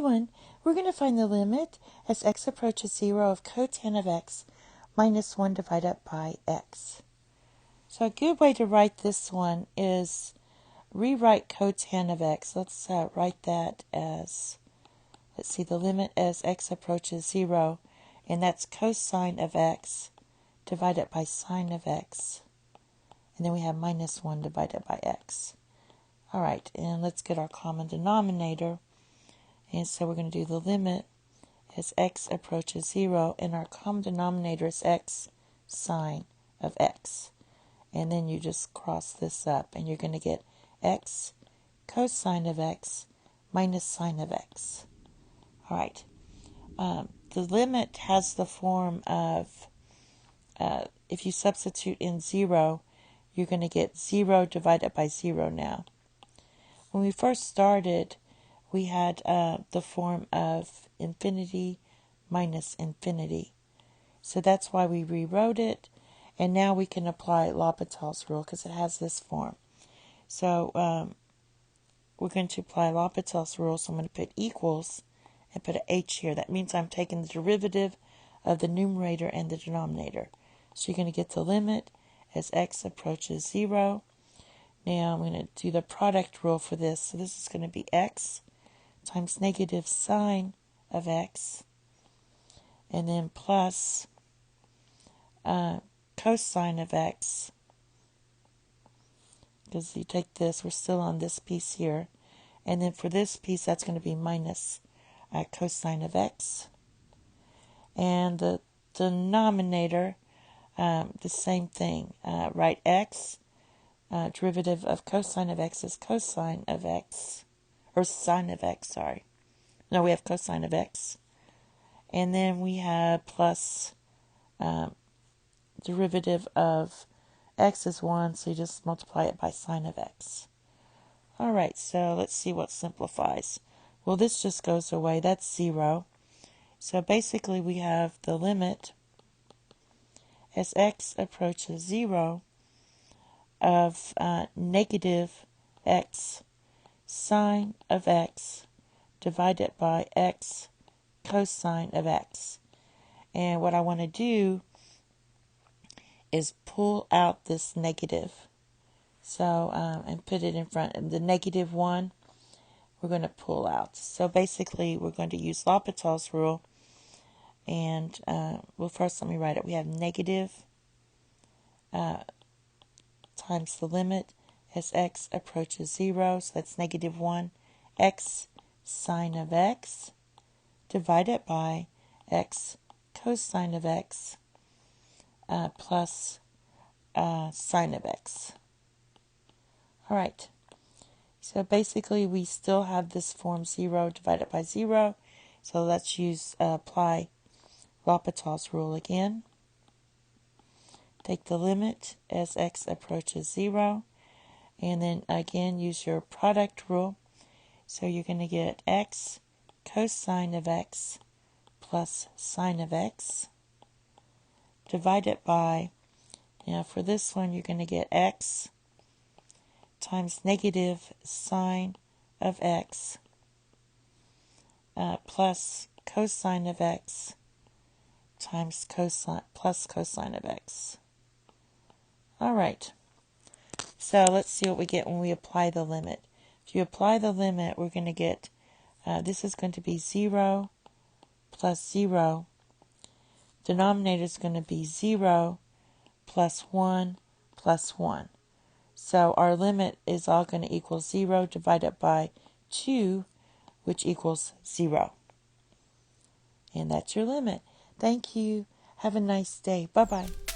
one, we're going to find the limit as x approaches 0 of cosine of x minus 1 divided by x. So a good way to write this one is rewrite cosine of x. Let's write that as, let's see, the limit as x approaches 0, and that's cosine of x divided by sine of x. And then we have minus 1 divided by x. All right, and let's get our common denominator. And so we're going to do the limit as x approaches 0, and our common denominator is x sine of x. And then you just cross this up, and you're going to get x cosine of x minus sine of x. All right. The limit has the form of, if you substitute in 0, you're going to get 0 divided by 0 now. When we first started, we had the form of infinity minus infinity. So that's why we rewrote it. And now we can apply L'Hopital's rule because it has this form. So we're going to apply L'Hopital's rule. So I'm going to put equals and put an h here. That means I'm taking the derivative of the numerator and the denominator. So you're going to get the limit as x approaches 0. Now I'm going to do the product rule for this. So this is going to be x times negative sine of x, and then plus cosine of x, because you take this, we're still on this piece here, and then for this piece that's going to be minus cosine of x, and the denominator, the same thing, write x, derivative of cosine of x is cosine of x, or sine of x, sorry. No, we have cosine of x, and then we have plus derivative of x is 1, so you just multiply it by sine of x. All right, so let's see what simplifies. Well, this just goes away. That's 0. So basically we have the limit as x approaches 0 of negative x sine of x divided by x cosine of x. And what I want to do is pull out this negative. So, and put it in front. And the negative 1, we're going to pull out. So basically, we're going to use L'Hopital's rule. And, well, first let me write it. We have negative times the limit as x approaches 0. So that's negative 1 x sine of x divided by x cosine of x plus sine of x. All right. So basically, we still have this form 0 divided by 0. So let's apply L'Hopital's rule again. Take the limit as x approaches 0. And then again, use your product rule. So you're going to get x cosine of x plus sine of x divided by, now for this one, you're going to get x times negative sine of x plus cosine of x times cosine plus cosine of x. All right. So let's see what we get when we apply the limit. If you apply the limit, we're going to get, this is going to be 0 plus 0. Denominator is going to be 0 plus 1 plus 1. So our limit is all going to equal 0 divided by 2, which equals 0. And that's your limit. Thank you. Have a nice day. Bye-bye.